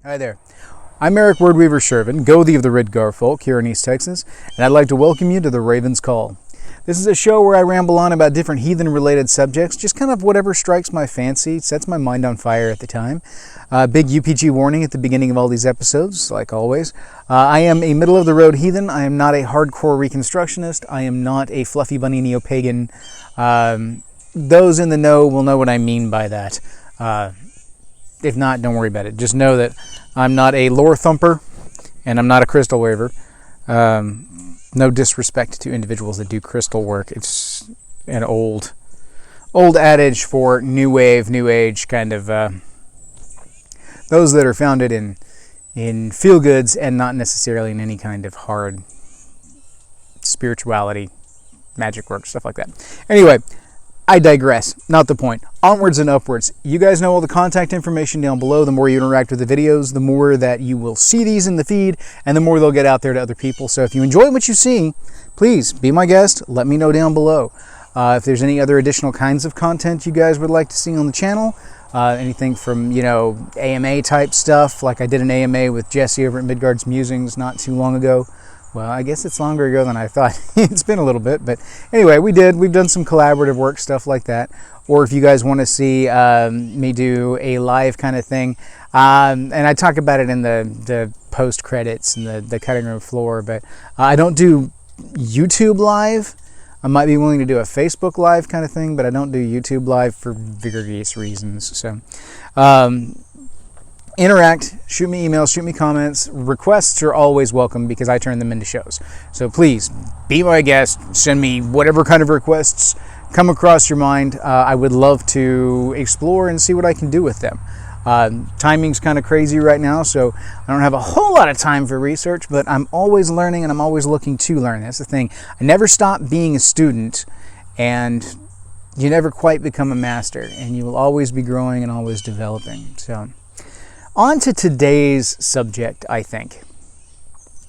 Hi there. I'm Eric Wordweaver Sjerven, Gothi of the Ridgar folk here in East Texas, and I'd like to welcome you to the Raven's Call. This is a show where I ramble on about different heathen-related subjects, just kind of whatever strikes my fancy, sets my mind on fire at the time. Big UPG warning at the beginning of all these episodes, like always. I am a middle-of-the-road heathen. I am not a hardcore Reconstructionist. I am not a fluffy bunny neo-pagan. Those in the know will know what I mean by that. If not, don't worry about it. Just know that I'm not a lore thumper, and I'm not a crystal waver. No disrespect to individuals that do crystal work. It's an old adage for new wave, new age kind of those that are founded in feel goods and not necessarily in any kind of hard spirituality, magic work, stuff like that. Anyway, I digress. Not the point. Onwards and upwards. You guys know all the contact information down below. The more you interact with the videos, the more that you will see these in the feed, and the more they'll get out there to other people. So if you enjoy what you see, please be my guest. Let me know down below. If there's any other additional kinds of content you guys would like to see on the channel, anything from, AMA type stuff, like I did an AMA with Jesse over at Midgard's Musings not too long ago. Well, I guess it's longer ago than I thought. It's been a little bit, but anyway, we've done some collaborative work, stuff like that. Or if you guys want to see me do a live kind of thing, and I talk about it in the post credits and the cutting room floor, but I don't do YouTube live. I might be willing to do a Facebook live kind of thing, but I don't do YouTube live for various reasons. So, interact, shoot me emails, shoot me comments. Requests are always welcome because I turn them into shows. So please, be my guest. Send me whatever kind of requests come across your mind. I would love to explore and see what I can do with them. Timing's kind of crazy right now, so I don't have a whole lot of time for research, but I'm always learning and I'm always looking to learn. That's the thing. I never stop being a student, and you never quite become a master, and you will always be growing and always developing. So, on to today's subject, I think.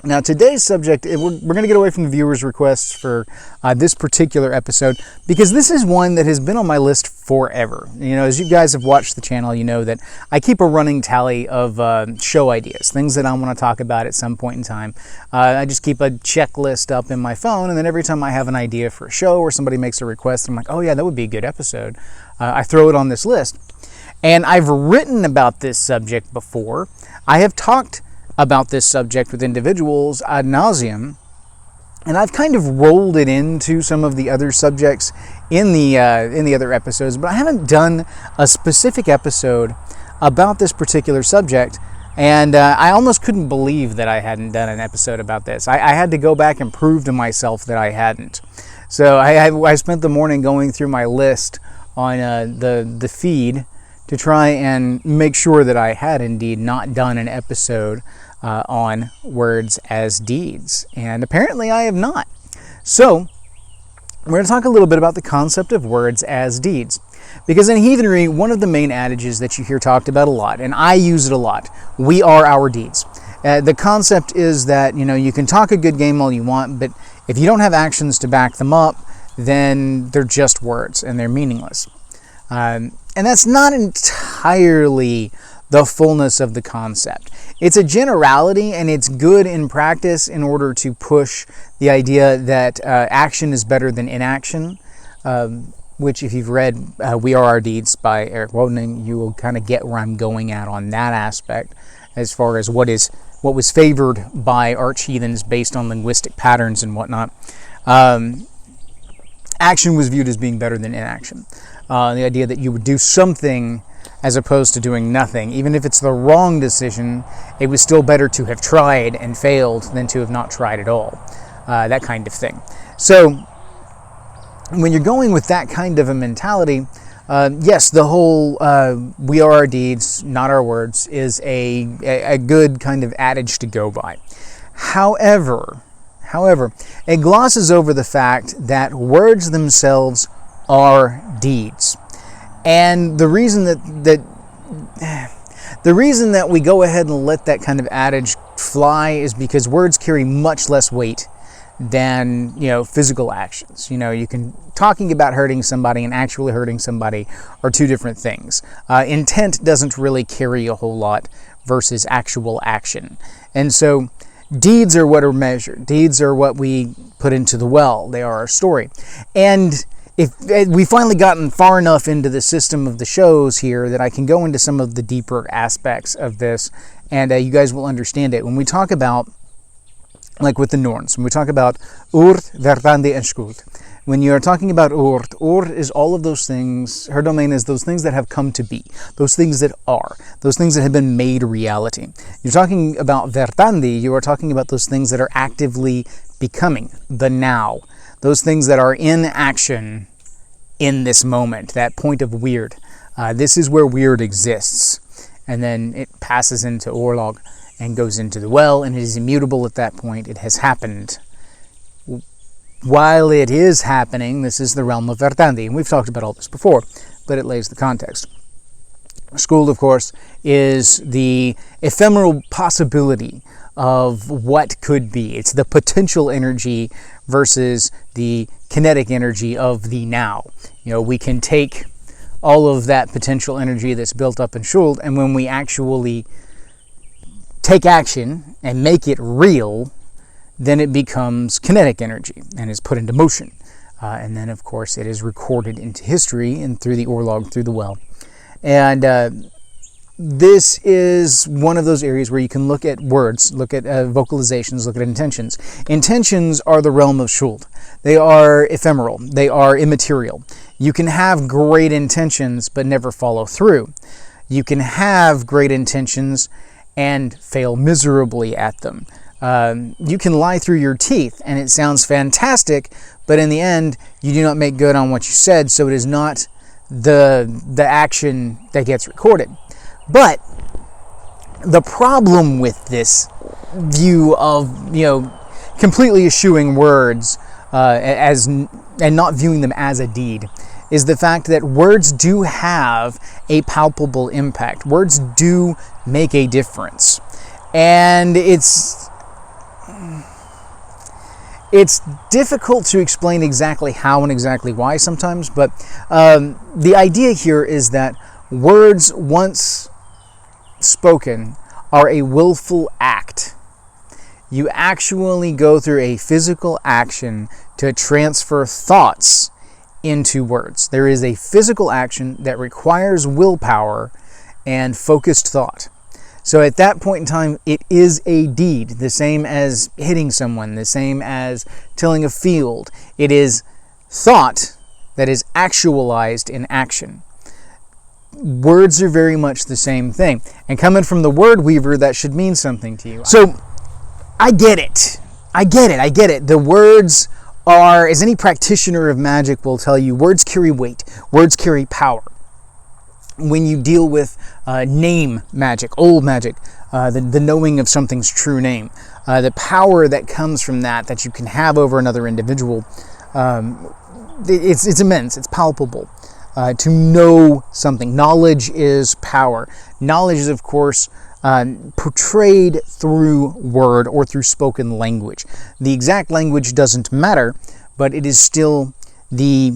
Now, today's subject, we're going to get away from the viewers' requests for this particular episode, because this is one that has been on my list forever. As you guys have watched the channel, you know that I keep a running tally of show ideas, things that I want to talk about at some point in time. I just keep a checklist up in my phone, and then every time I have an idea for a show or somebody makes a request, I'm like, oh yeah, that would be a good episode. I throw it on this list. And I've written about this subject before. I have talked about this subject with individuals ad nauseum, and I've kind of rolled it into some of the other subjects in the other episodes, but I haven't done a specific episode about this particular subject, and I almost couldn't believe that I hadn't done an episode about this. I had to go back and prove to myself that I hadn't. So I spent the morning going through my list on the feed to try and make sure that I had indeed not done an episode on words as deeds. And apparently I have not. So, we're going to talk a little bit about the concept of words as deeds. Because in heathenry, one of the main adages that you hear talked about a lot, and I use it a lot, we are our deeds. The concept is that, you can talk a good game all you want, but if you don't have actions to back them up, then they're just words and they're meaningless. And that's not entirely the fullness of the concept. It's a generality, and it's good in practice in order to push the idea that action is better than inaction, which if you've read We Are Our Deeds by Eric Wodening, you will kind of get where I'm going at on that aspect as far as what was favored by arch-heathens based on linguistic patterns and whatnot. Action was viewed as being better than inaction. The idea that you would do something as opposed to doing nothing. Even if it's the wrong decision, it was still better to have tried and failed than to have not tried at all. That kind of thing. So, when you're going with that kind of a mentality, yes, the whole we are our deeds, not our words, is a good kind of adage to go by. However, it glosses over the fact that words themselves are deeds. And the reason that we go ahead and let that kind of adage fly is because words carry much less weight than, physical actions. Talking about hurting somebody and actually hurting somebody are two different things. Intent doesn't really carry a whole lot versus actual action. And so deeds are what are measured. Deeds are what we put into the well. They are our story. And if we finally gotten far enough into the system of the shows here that I can go into some of the deeper aspects of this, and you guys will understand it. When we talk about, like with the Norns, when we talk about Urd, Verdandi, and Skuld, when you're talking about Urd is all of those things, her domain is those things that have come to be, those things that are, those things that have been made reality. You're talking about Verdandi, you are talking about those things that are actively becoming, the now, those things that are in action in this moment, that point of weird. This is where weird exists. And then it passes into Orlog and goes into the well, and it is immutable at that point. It has happened. While it is happening, this is the realm of Verdandi, and we've talked about all this before, but it lays the context. Skuld, of course, is the ephemeral possibility of what could be. It's the potential energy versus the kinetic energy of the now. We can take all of that potential energy that's built up in Skuld, and when we actually take action and make it real, then it becomes kinetic energy and is put into motion. And then, of course, it is recorded into history and through the Orlog, through the well. And this is one of those areas where you can look at words, look at vocalizations, look at intentions. Intentions are the realm of Skuld. They are ephemeral. They are immaterial. You can have great intentions but never follow through. You can have great intentions and fail miserably at them. You can lie through your teeth and it sounds fantastic, but in the end, you do not make good on what you said, so it is not the action that gets recorded. But the problem with this view of, completely eschewing words and not viewing them as a deed is the fact that words do have a palpable impact. Words do make a difference. And it's difficult to explain exactly how and exactly why sometimes, but the idea here is that words, once spoken, are a willful act. You actually go through a physical action to transfer thoughts into words. There is a physical action that requires willpower and focused thought. So at that point in time, it is a deed, the same as hitting someone, the same as tilling a field. It is thought that is actualized in action. Words are very much the same thing. And coming from the word weaver, that should mean something to you. So I get it. The words are, as any practitioner of magic will tell you, words carry weight. Words carry power. When you deal with name magic, old magic, the knowing of something's true name, the power that comes from that you can have over another individual, it's immense, it's palpable. To know something. Knowledge is power. Knowledge is, of course, portrayed through word or through spoken language. The exact language doesn't matter, but it is still the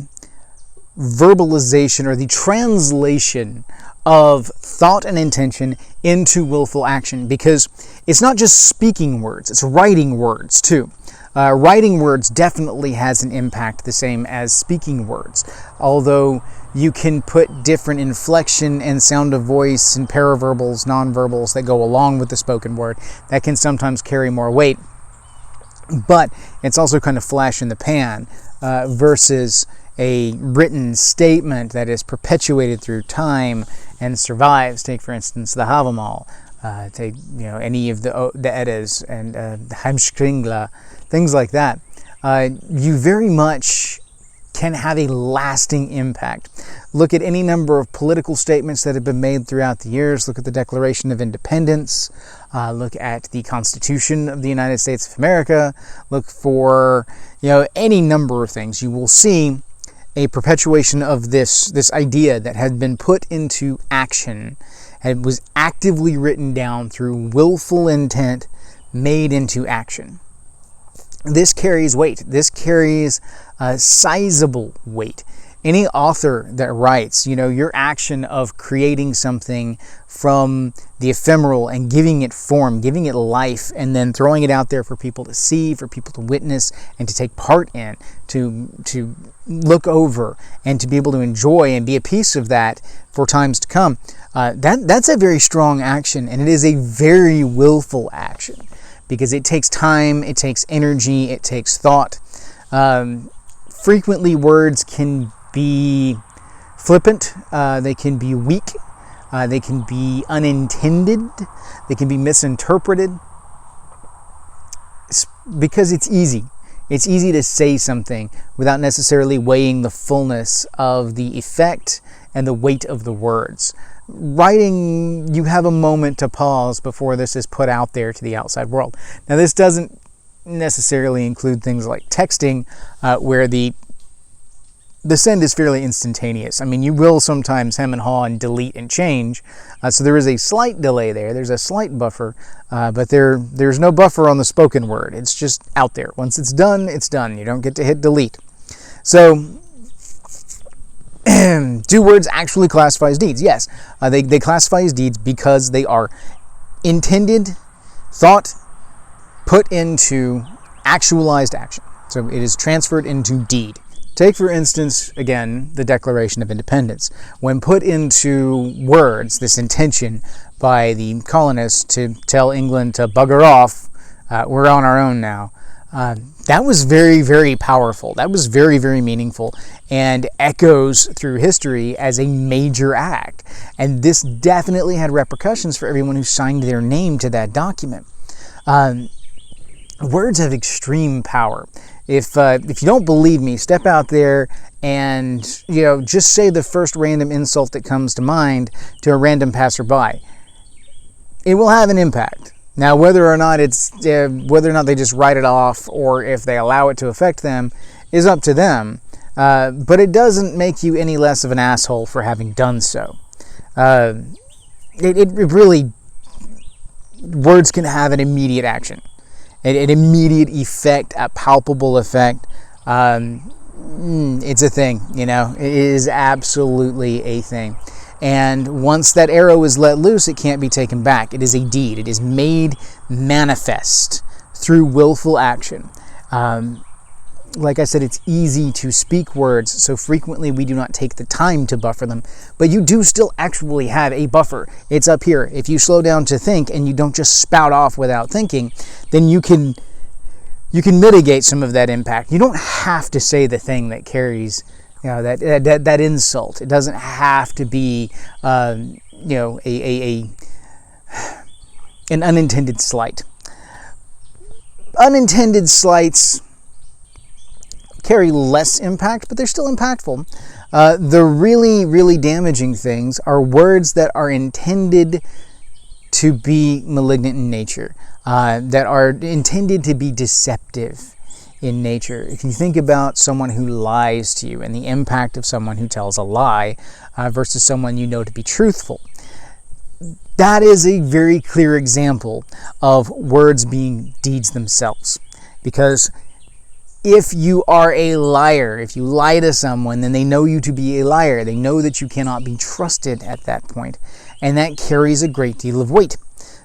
verbalization or the translation of thought and intention into willful action, because it's not just speaking words, it's writing words too. Writing words definitely has an impact the same as speaking words, although you can put different inflection and sound of voice and paraverbals, nonverbals that go along with the spoken word that can sometimes carry more weight. But it's also kind of flash in the pan versus a written statement that is perpetuated through time and survives. Take, for instance, the Havamal. Take any of the Eddas and the Heimskringla, things like that. You very much can have a lasting impact. Look at any number of political statements that have been made throughout the years. Look at the Declaration of Independence. Look at the Constitution of the United States of America. Look for any number of things. You will see a perpetuation of this idea that had been put into action and was actively written down through willful intent made into action. This carries weight. This carries sizable weight. Any author that writes, your action of creating something from the ephemeral and giving it form, giving it life, and then throwing it out there for people to see, for people to witness, and to take part in, to look over, and to be able to enjoy and be a piece of that for times to come. That's a very strong action, and it is a very willful action, because it takes time, it takes energy, it takes thought. Frequently, words can be flippant, they can be weak, they can be unintended, they can be misinterpreted, because it's easy. It's easy to say something without necessarily weighing the fullness of the effect and the weight of the words. Writing, you have a moment to pause before this is put out there to the outside world. Now, this doesn't necessarily include things like texting, where the send is fairly instantaneous. I mean, you will sometimes hem and haw and delete and change, so there is a slight delay there. There's a slight buffer, but there's no buffer on the spoken word. It's just out there. Once it's done, it's done. You don't get to hit delete. So, do words actually classify as deeds? Yes, they classify as deeds because they are intended, thought, put into actualized action. So it is transferred into deed. Take, for instance, again, the Declaration of Independence. When put into words, this intention by the colonists to tell England to bugger off, we're on our own now, that was very, very powerful. That was very, very meaningful, and echoes through history as a major act. And this definitely had repercussions for everyone who signed their name to that document. Words have extreme power. If you don't believe me, step out there and just say the first random insult that comes to mind to a random passerby. It will have an impact. Now, whether or not they just write it off or if they allow it to affect them is up to them. But it doesn't make you any less of an asshole for having done so. It really, words can have an immediate action. An immediate effect, a palpable effect. It's a thing, It is absolutely a thing. And once that arrow is let loose, it can't be taken back. It is a deed. It is made manifest through willful action. Like I said, it's easy to speak words, so frequently we do not take the time to buffer them. But you do still actually have a buffer. It's up here. If you slow down to think and you don't just spout off without thinking, then you can mitigate some of that impact. You don't have to say the thing that carries that insult. It doesn't have to be an unintended slight. Unintended slights carry less impact, but they're still impactful. The really, really damaging things are words that are intended to be malignant in nature, that are intended to be deceptive in nature. If you think about someone who lies to you and the impact of someone who tells a lie versus someone you know to be truthful, that is a very clear example of words being deeds themselves. Because if you are a liar, if you lie to someone, then they know you to be a liar. They know that you cannot be trusted at that point. And that carries a great deal of weight.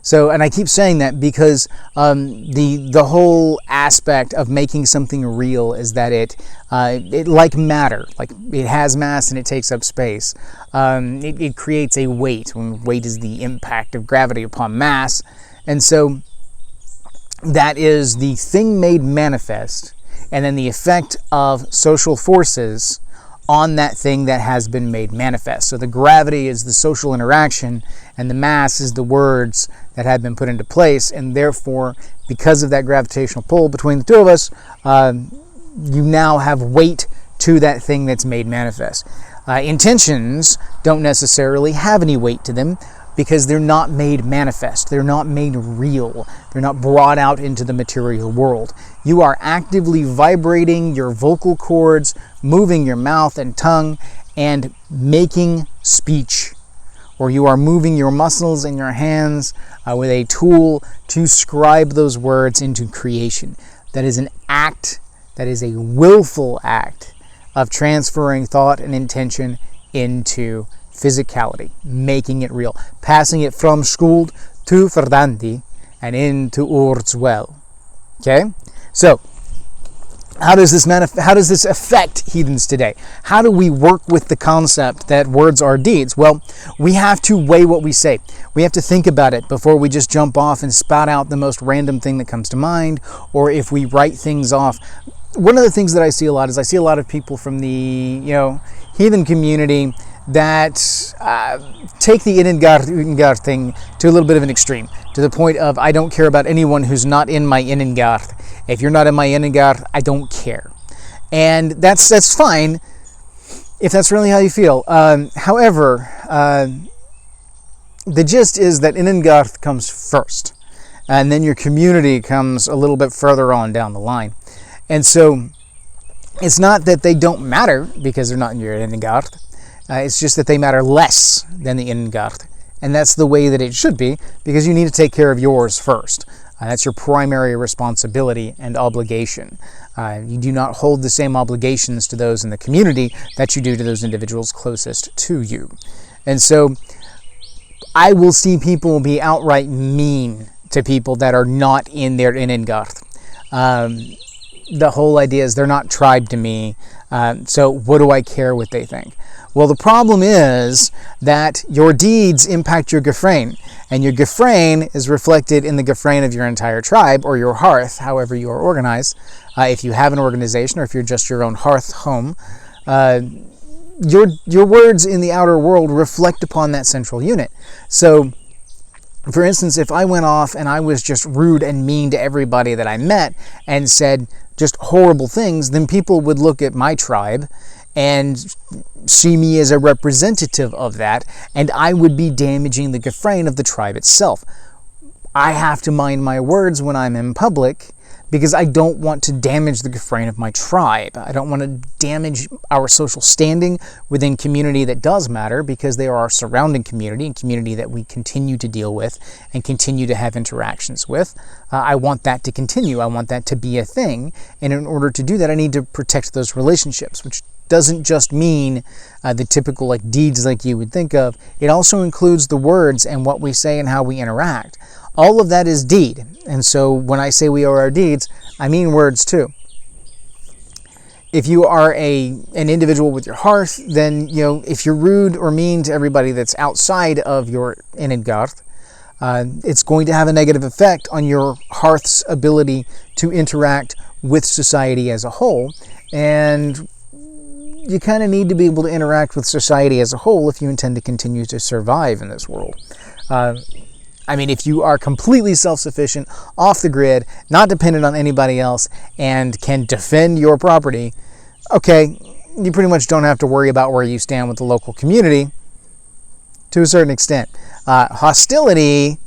So, and I keep saying that because the whole aspect of making something real is that it like matter, like it has mass and it takes up space. It creates a weight. When weight is the impact of gravity upon mass. And so that is the thing made manifest, and then the effect of social forces on that thing that has been made manifest. So the gravity is the social interaction, and the mass is the words that have been put into place, and therefore, because of that gravitational pull between the two of us, you now have weight to that thing that's made manifest. Intentions don't necessarily have any weight to them, because they're not made manifest. They're not made real. They're not brought out into the material world. You are actively vibrating your vocal cords, moving your mouth and tongue, and making speech. Or you are moving your muscles in your hands with a tool to scribe those words into creation. That is an act. That is a willful act of transferring thought and intention into physicality, making it real, passing it from skuld to verdandi and into ordswell. Okay? So, how does this affect heathens today? How do we work with the concept that words are deeds? Well, we have to weigh what we say. We have to think about it before we just jump off and spout out the most random thing that comes to mind, or if we write things off. One of the things that I see a lot is I see a lot of people from the heathen community that take the Innengarth thing to a little bit of an extreme, to the point of, I don't care about anyone who's not in my Innengarth. If you're not in my Innengarth, I don't care. And that's fine if that's really how you feel. However, the gist is that Innengarth comes first, and then your community comes a little bit further on down the line. And so it's not that they don't matter because they're not in your Innengarth. It's just that they matter less than the Innengarth. And that's the way that it should be, because you need to take care of yours first. That's your primary responsibility and obligation. You do not hold the same obligations to those in the community that you do to those individuals closest to you. And so I will see people be outright mean to people that are not in their Innengarth. The whole idea is they're not tribe to me, so what do I care what they think? Well, the problem is that your deeds impact your gefrain, and your gefrain is reflected in the gefrain of your entire tribe, or your hearth, however you are organized. If you have an organization, or if you're just your own hearth home, your words in the outer world reflect upon that central unit. So, for instance, if I went off and I was just rude and mean to everybody that I met and said just horrible things, then people would look at my tribe and see me as a representative of that, and I would be damaging the gefrain of the tribe itself. I have to mind my words when I'm in public, because I don't want to damage the gefrain of my tribe. I don't want to damage our social standing within community that does matter, because they are our surrounding community and community that we continue to deal with and continue to have interactions with. I want that to continue. I want that to be a thing. And in order to do that, I need to protect those relationships, which doesn't just mean the typical deeds like you would think of. It also includes the words and what we say and how we interact. All of that is deed. And so when I say we are our deeds, I mean words too. If you are an individual with your hearth, then if you're rude or mean to everybody that's outside of your Innengarth, it's going to have a negative effect on your hearth's ability to interact with society as a whole. And you kind of need to be able to interact with society as a whole if you intend to continue to survive in this world. If you are completely self-sufficient, off the grid, not dependent on anybody else, and can defend your property, okay, you pretty much don't have to worry about where you stand with the local community to a certain extent. Hostility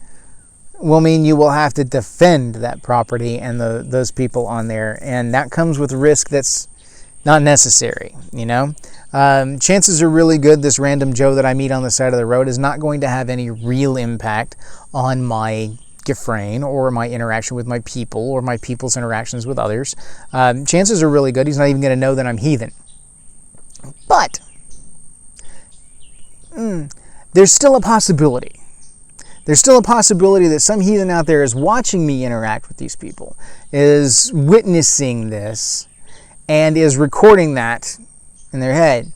will mean you will have to defend that property and those people on there, and that comes with risk that's not necessary, Chances are really good this random Joe that I meet on the side of the road is not going to have any real impact on my gefrain or my interaction with my people or my people's interactions with others. Chances are really good he's not even going to know that I'm heathen. But there's still a possibility. There's still a possibility that some heathen out there is watching me interact with these people, is witnessing this, and is recording that in their head.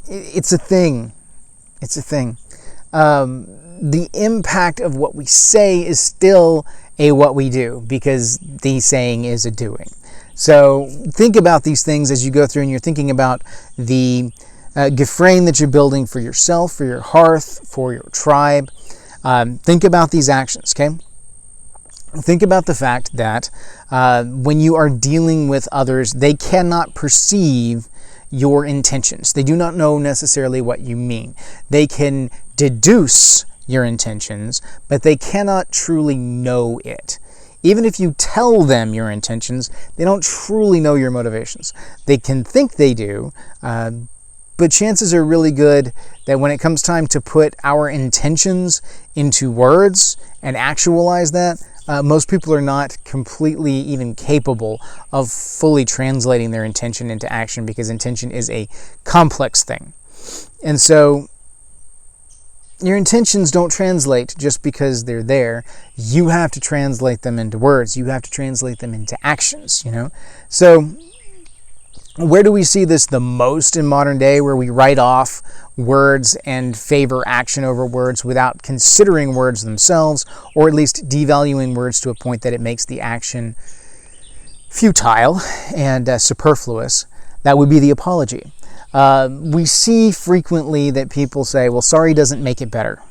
It's a thing. It's a thing. The impact of what we say is still a what we do, because the saying is a doing. So think about these things as you go through and you're thinking about the gefrain that you're building for yourself, for your hearth, for your tribe. Think about these actions, okay? Think about the fact that when you are dealing with others, they cannot perceive your intentions. They do not know necessarily what you mean. They can deduce your intentions, but they cannot truly know it. Even if you tell them your intentions, they don't truly know your motivations. They can think they do, but chances are really good that when it comes time to put our intentions into words and actualize that, Most people are not completely even capable of fully translating their intention into action, because intention is a complex thing. And so your intentions don't translate just because they're there. You have to translate them into words. You have to translate them into actions, So where do we see this the most in modern day, where we write off words and favor action over words without considering words themselves, or at least devaluing words to a point that it makes the action futile and superfluous? That would be the apology. We see frequently that people say, well, sorry doesn't make it better.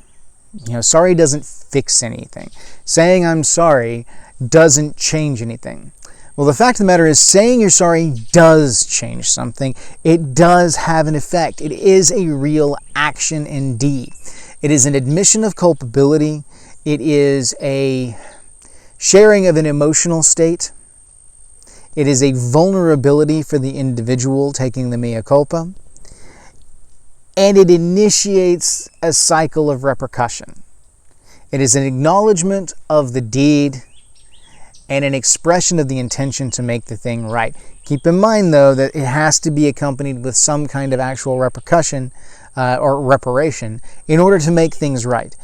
Sorry doesn't fix anything. Saying I'm sorry doesn't change anything. Well, the fact of the matter is, saying you're sorry does change something. It does have an effect. It is a real action indeed. It is an admission of culpability. It is a sharing of an emotional state. It is a vulnerability for the individual taking the mea culpa. And it initiates a cycle of repercussion. It is an acknowledgement of the deed and an expression of the intention to make the thing right. Keep in mind, though, that it has to be accompanied with some kind of actual repercussion or reparation in order to make things right.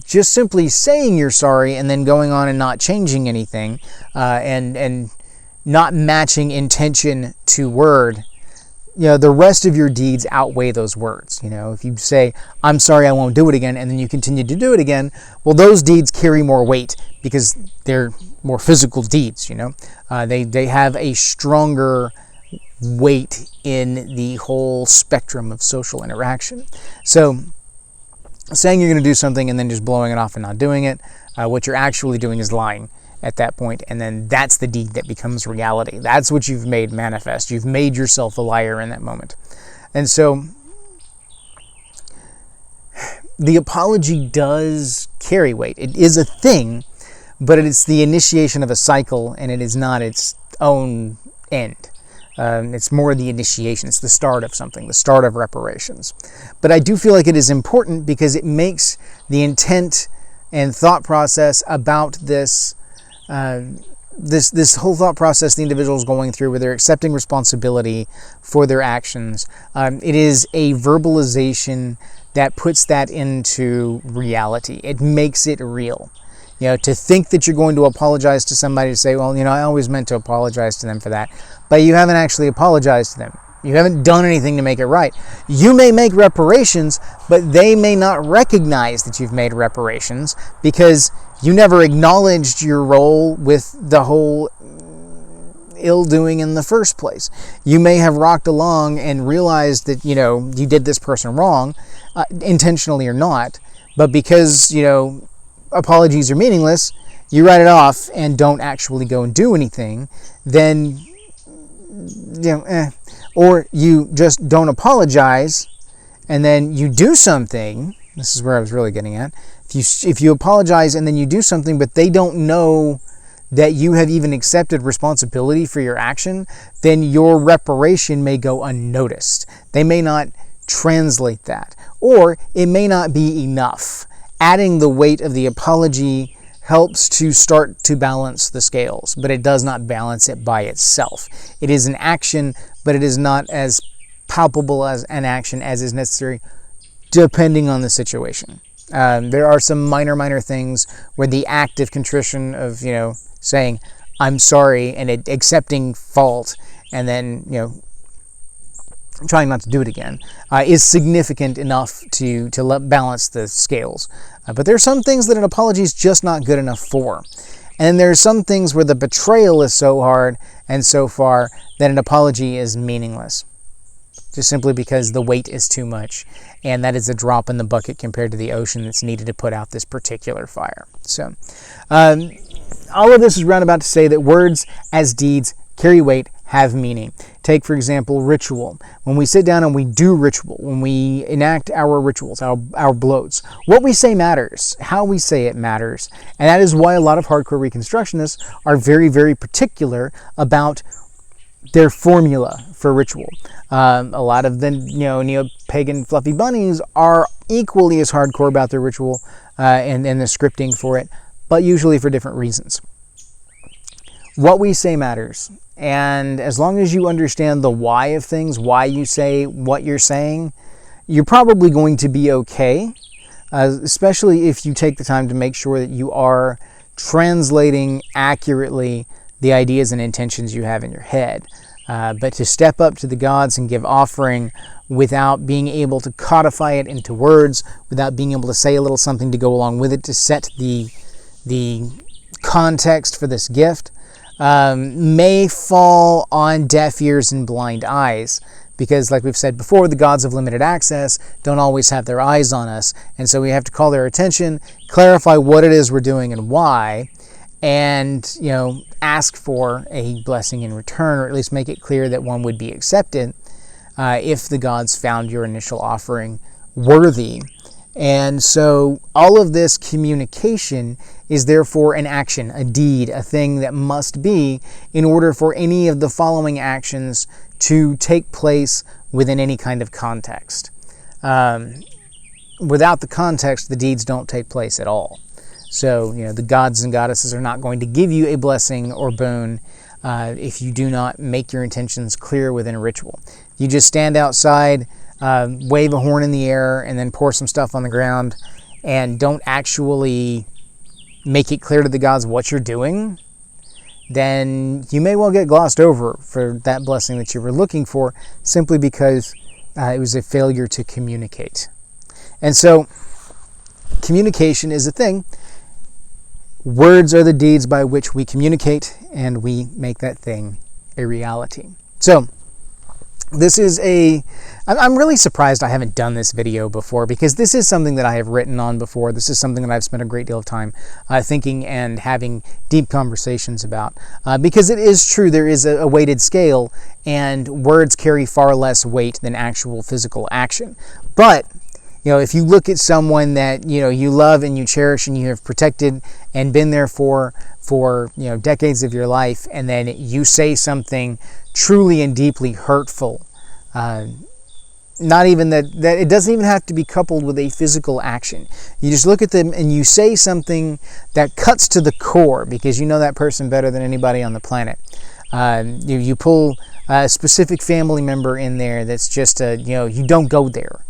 Just simply saying you're sorry and then going on and not changing anything and not matching intention to word, the rest of your deeds outweigh those words. If you say, I'm sorry, I won't do it again, and then you continue to do it again, well, those deeds carry more weight because they're more physical deeds, They have a stronger weight in the whole spectrum of social interaction. So saying you're going to do something and then just blowing it off and not doing it, what you're actually doing is lying at that point, and then that's the deed that becomes reality. That's what you've made manifest. You've made yourself a liar in that moment. And so the apology does carry weight. It is a thing, but it's the initiation of a cycle, and it is not its own end. It's more the initiation. It's the start of something, the start of reparations. But I do feel like it is important because it makes the intent and thought process about this whole thought process the individual is going through, where they're accepting responsibility for their actions. It is a verbalization that puts that into reality. It makes it real. To think that you're going to apologize to somebody, to say, well, I always meant to apologize to them for that, but you haven't actually apologized to them. You haven't done anything to make it right. You may make reparations, but they may not recognize that you've made reparations because you never acknowledged your role with the whole ill-doing in the first place. You may have rocked along and realized that, you did this person wrong, intentionally or not, but because, apologies are meaningless, you write it off and don't actually go and do anything, then, Or you just don't apologize, and then you do something. This is where I was really getting at. If you apologize and then you do something, but they don't know that you have even accepted responsibility for your action, then your reparation may go unnoticed. They may not translate that, or it may not be enough. Adding the weight of the apology helps to start to balance the scales, but it does not balance it by itself. It is an action, but it is not as palpable as an action as is necessary, depending on the situation. There are some minor things where the act of contrition of, saying, I'm sorry, and accepting fault, and then, trying not to do it again, is significant enough to balance the scales. But there are some things that an apology is just not good enough for. And there are some things where the betrayal is so hard and so far that an apology is meaningless, just simply because the weight is too much, and that is a drop in the bucket compared to the ocean that's needed to put out this particular fire. So, all of this is roundabout to say that words as deeds carry weight, have meaning. Take, for example, ritual. When we sit down and we do ritual, when we enact our rituals, our blows, what we say matters. How we say it matters. And that is why a lot of hardcore Reconstructionists are very, very particular about their formula for ritual. A lot of the neo-pagan fluffy bunnies are equally as hardcore about their ritual and the scripting for it. but usually for different reasons. What we say matters, and as long as you understand the why of things, why you say what you're saying, you're probably going to be okay, especially if you take the time to make sure that you are translating accurately the ideas and intentions you have in your head. But to step up to the gods and give offering without being able to codify it into words, without being able to say a little something to go along with it to set the context for this gift, may fall on deaf ears and blind eyes. Because, like we've said before, the gods of limited access don't always have their eyes on us. And so we have to call their attention, clarify what it is we're doing and why, and, ask for a blessing in return, or at least make it clear that one would be accepted if the gods found your initial offering worthy. And so all of this communication is therefore an action, a deed, a thing that must be in order for any of the following actions to take place within any kind of context. Without the context, the deeds don't take place at all. So, the gods and goddesses are not going to give you a blessing or boon if you do not make your intentions clear within a ritual. You just stand outside, wave a horn in the air, and then pour some stuff on the ground, and don't actually make it clear to the gods what you're doing, then you may well get glossed over for that blessing that you were looking for, simply because it was a failure to communicate. And so, communication is a thing. Words are the deeds by which we communicate, and we make that thing a reality. So, I'm really surprised I haven't done this video before, because this is something that I have written on before. This is something that I've spent a great deal of time thinking and having deep conversations about. Because it is true, there is a weighted scale, and words carry far less weight than actual physical action. But if you look at someone that you love and you cherish and you have protected and been there for decades of your life, and then you say something truly and deeply hurtful, not even that it doesn't even have to be coupled with a physical action. You just look at them and you say something that cuts to the core, because you know that person better than anybody on the planet. You pull a specific family member in there that's just you don't go there.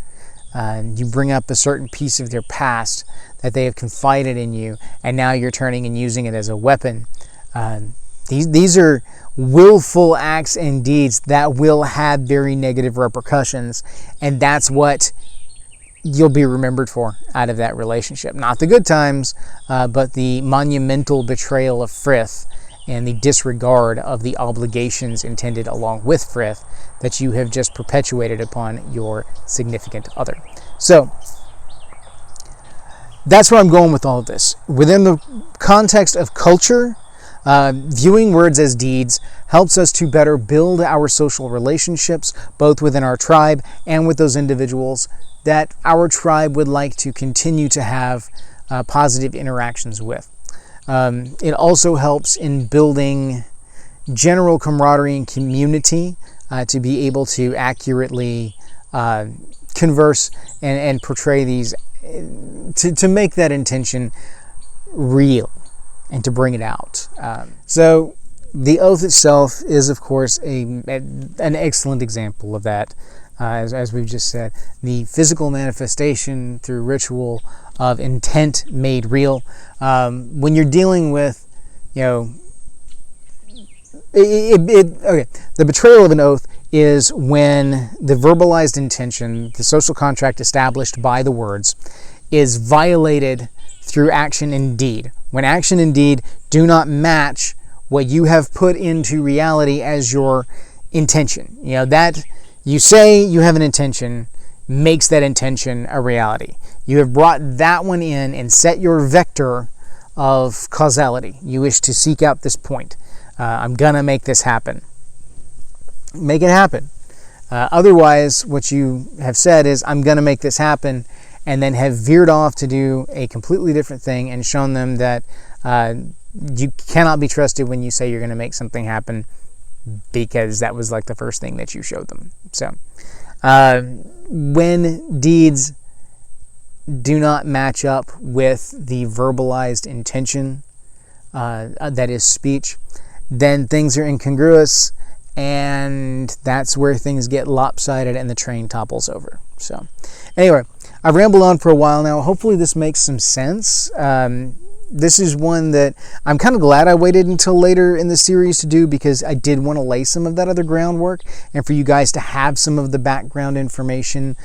You bring up a certain piece of their past that they have confided in you, and now you're turning and using it as a weapon. These are willful acts and deeds that will have very negative repercussions, and that's what you'll be remembered for out of that relationship. Not the good times, but the monumental betrayal of Frith and the disregard of the obligations intended along with Frith that you have just perpetuated upon your significant other. So, that's where I'm going with all of this. Within the context of culture, viewing words as deeds helps us to better build our social relationships, both within our tribe and with those individuals that our tribe would like to continue to have positive interactions with. It also helps in building general camaraderie and community to be able to accurately converse and portray these, to make that intention real and to bring it out. So the oath itself is, of course, an excellent example of that. As we've just said, the physical manifestation through ritual of intent made real. When you're dealing with, the betrayal of an oath is when the verbalized intention, the social contract established by the words, is violated through action and deed. When action and deed do not match what you have put into reality as your intention. That you say you have an intention makes that intention a reality. You have brought that one in and set your vector of causality. You wish to seek out this point. I'm gonna make this happen. Make it happen. Otherwise, what you have said is, I'm gonna make this happen, and then have veered off to do a completely different thing and shown them that you cannot be trusted when you say you're gonna make something happen, because that was like the first thing that you showed them. So, when deeds do not match up with the verbalized intention that is speech, then things are incongruous, and that's where things get lopsided and the train topples over. So anyway, I've rambled on for a while now. Hopefully this makes some sense. This is one that I'm kind of glad I waited until later in the series to do, because I did want to lay some of that other groundwork and for you guys to have some of the background information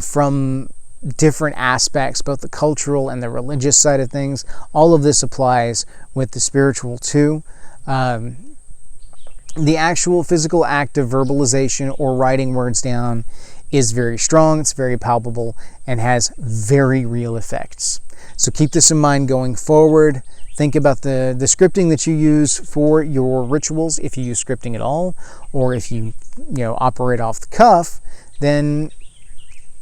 from different aspects, both the cultural and the religious side of things. All of this applies with the spiritual too. The actual physical act of verbalization or writing words down is very strong, it's very palpable, and has very real effects. So keep this in mind going forward. Think about the scripting that you use for your rituals, if you use scripting at all, or if you operate off the cuff, then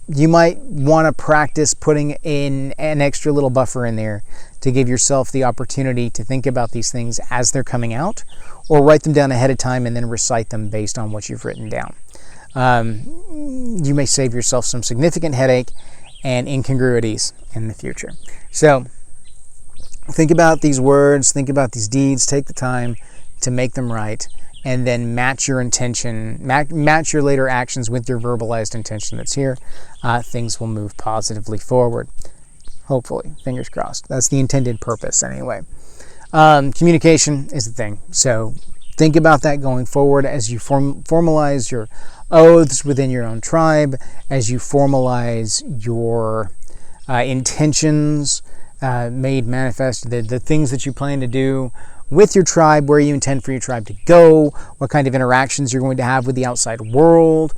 you might want to practice putting in an extra little buffer in there to give yourself the opportunity to think about these things as they're coming out, or write them down ahead of time and then recite them based on what you've written down. You may save yourself some significant headache and incongruities in the future. So think about these words, think about these deeds, take the time to make them right, and then match your intention, match your later actions with your verbalized intention that's here. Things will move positively forward. Hopefully, fingers crossed. That's the intended purpose anyway. Communication is the thing. So think about that going forward as you formalize your oaths within your own tribe, as you formalize your intentions made manifest, the things that you plan to do with your tribe, where you intend for your tribe to go, what kind of interactions you're going to have with the outside world,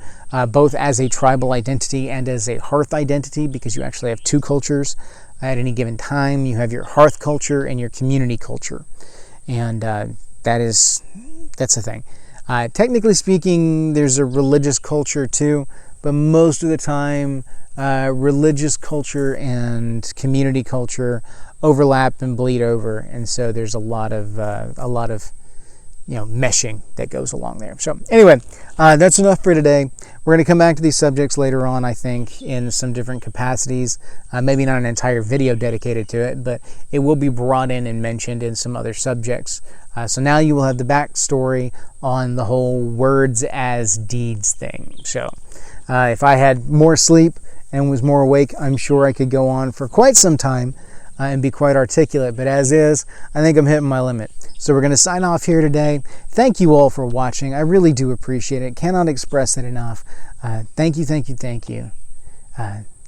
both as a tribal identity and as a hearth identity, because you actually have two cultures at any given time. You have your hearth culture and your community culture, and that's the thing. Technically speaking, there's a religious culture too, but most of the time religious culture and community culture overlap and bleed over, and so there's a lot of meshing that goes along there. So anyway, that's enough for today. We're going to come back to these subjects later on, I think, in some different capacities. Maybe not an entire video dedicated to it, but it will be brought in and mentioned in some other subjects. So now you will have the backstory on the whole words as deeds thing. So if I had more sleep and was more awake, I'm sure I could go on for quite some time and be quite articulate. But as is, I think I'm hitting my limit. So we're going to sign off here today. Thank you all for watching. I really do appreciate it. Cannot express it enough. Thank you, thank you, thank you.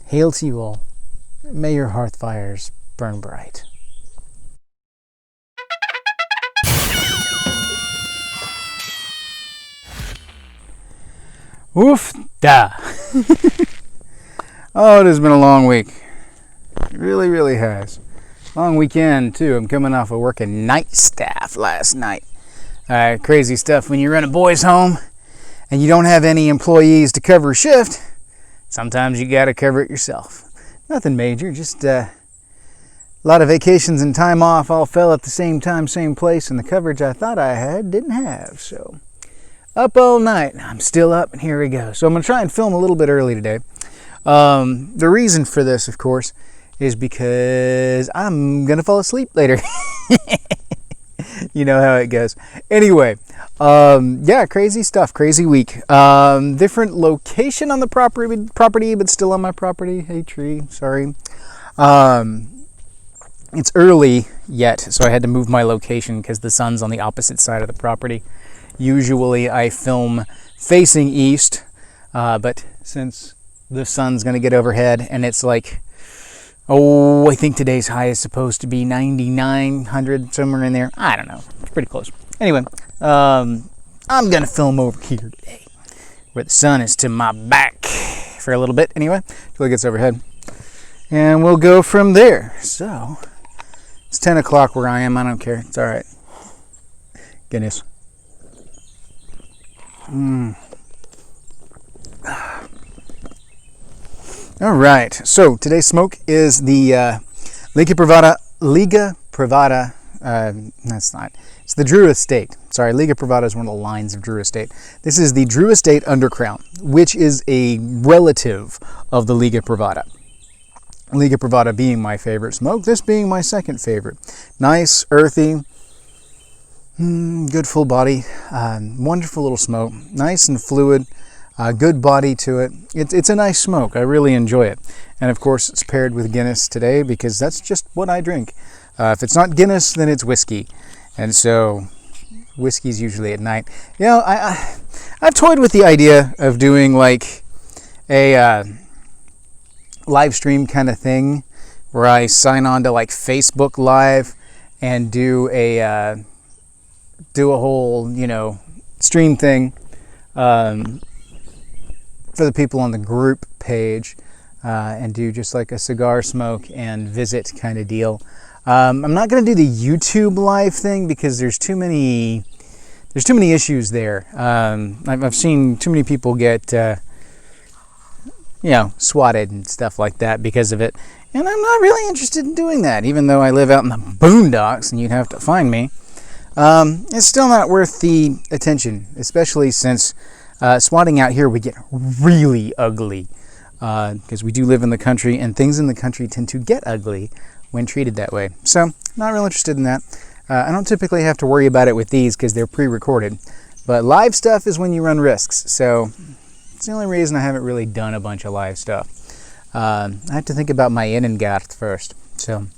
Hail to you all. May your hearth fires burn bright. Oof da. Oh, it has been a long week. It really, really has. Long weekend, too. I'm coming off of working night staff last night. Crazy stuff. When you run a boys' home and you don't have any employees to cover a shift, sometimes you got to cover it yourself. Nothing major, just a lot of vacations and time off all fell at the same time, same place, and the coverage I thought I had didn't have. So up all night. I'm still up, and here we go. So I'm going to try and film a little bit early today. The reason for this, of course, is because I'm going to fall asleep later. You know how it goes. Anyway, yeah, crazy stuff, crazy week. Different location on the property, but still on my property. Hey, tree, sorry. It's early yet, so I had to move my location because the sun's on the opposite side of the property. Usually I film facing east, but since the sun's going to get overhead and it's like, I think today's high is supposed to be 9900, somewhere in there. I don't know. It's pretty close. Anyway, I'm going to film over here today, where the sun is to my back for a little bit anyway, till it gets overhead. And we'll go from there. So, it's 10 o'clock where I am. I don't care. It's all right. Goodness. All right, so today's smoke is the Liga Privada, that's not, it's the Drew Estate. Sorry, Liga Privada is one of the lines of Drew Estate. This is the Drew Estate Undercrown, which is a relative of the Liga Privada. Liga Privada being my favorite smoke, this being my second favorite. Nice, earthy, good full body, wonderful little smoke, nice and fluid, good body to it. It's a nice smoke. I really enjoy it. And of course, it's paired with Guinness today because that's just what I drink. If it's not Guinness, then it's whiskey. And so whiskey's usually at night. You know, I've toyed with the idea of doing like a live stream kind of thing where I sign on to like Facebook Live and do a whole, you know, stream thing for the people on the group page and do just like a cigar smoke and visit kind of deal. I'm not going to do the YouTube live thing because there's too many issues there. I've seen too many people get swatted and stuff like that because of it. And I'm not really interested in doing that, even though I live out in the boondocks and you'd have to find me. It's still not worth the attention, especially since swatting out here would get really ugly because we do live in the country and things in the country tend to get ugly when treated that way. So, not real interested in that. I don't typically have to worry about it with these because they're pre-recorded. But live stuff is when you run risks. So, it's the only reason I haven't really done a bunch of live stuff. I have to think about my Innengard first. So,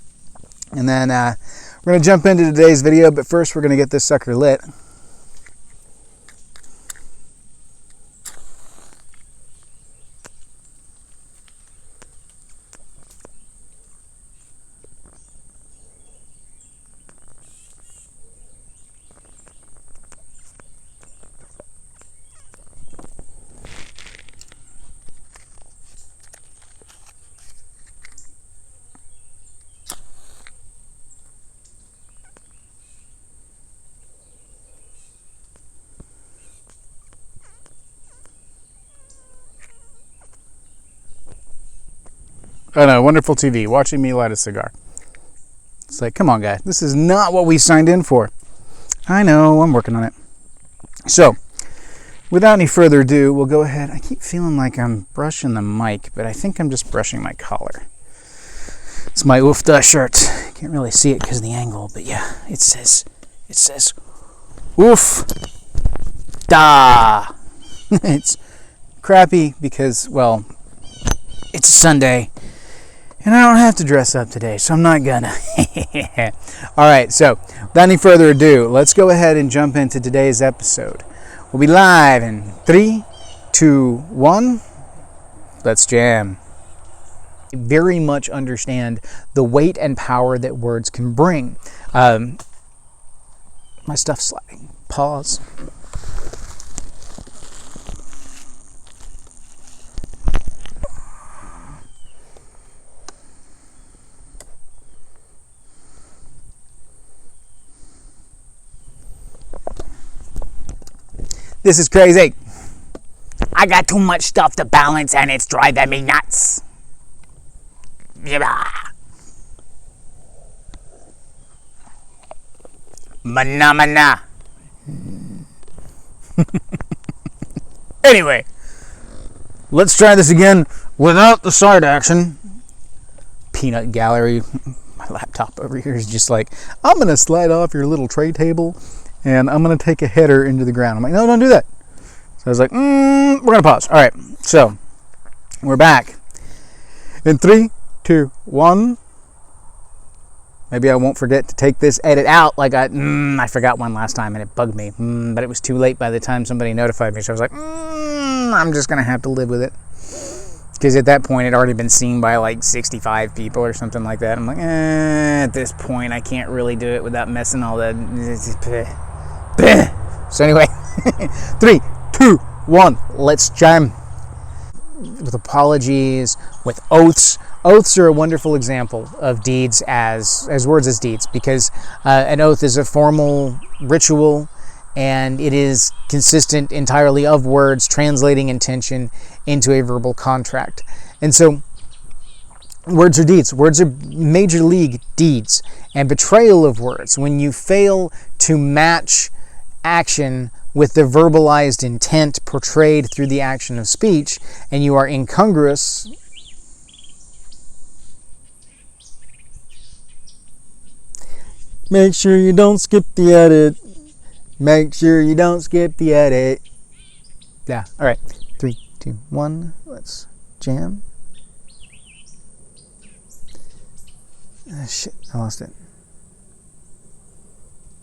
and then we're going to jump into today's video, but first we're going to get this sucker lit. Oh no, wonderful TV, watching me light a cigar. It's like, come on, guys, this is not what we signed in for. I know, I'm working on it. So, without any further ado, we'll go ahead. I keep feeling like I'm brushing the mic, but I think I'm just brushing my collar. It's my Oofda shirt. Can't really see it because of the angle, but yeah, it says Oof Da. It's crappy because, well, it's a Sunday. And I don't have to dress up today, so I'm not gonna. Alright, so without any further ado, let's go ahead and jump into today's episode. We'll be live in 3, 2, 1. Let's jam. I very much understand the weight and power that words can bring. My stuff's sliding. Pause. This is crazy. I got too much stuff to balance and it's driving me nuts. Mana. Anyway, let's try this again without the side action. Peanut gallery. My laptop over here is just like, I'm going to slide off your little tray table and I'm going to take a header into the ground. I'm like, no, don't do that. So I was like, we're going to pause. All right, so we're back. In 3, 2, 1. Maybe I won't forget to take this edit out like I forgot one last time and it bugged me. But it was too late by the time somebody notified me. So I was like, I'm just going to have to live with it. Because at that point, it had already been seen by like 65 people or something like that. I'm like, at this point, I can't really do it without messing all that. So anyway, 3, 2, 1, let's jam. With apologies, with oaths. Oaths are a wonderful example of deeds as words as deeds, because an oath is a formal ritual and it is consistent entirely of words translating intention into a verbal contract. And so words are deeds. Words are major league deeds. And betrayal of words, when you fail to match action with the verbalized intent portrayed through the action of speech, and you are incongruous Make sure you don't skip the edit. Make sure you don't skip the edit. Yeah. All right. 3, 2, 1. Let's jam. Shit, I lost it.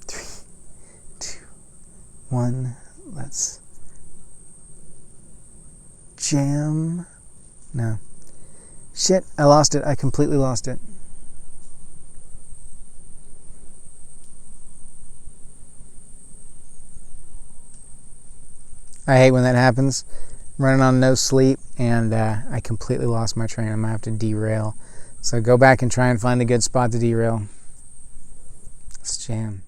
3, 2, 1. Let's jam. No. Shit, I lost it. I completely lost it. I hate when that happens. I'm running on no sleep, and I completely lost my train. I'm going to have to derail. So go back and try and find a good spot to derail. Let's jam.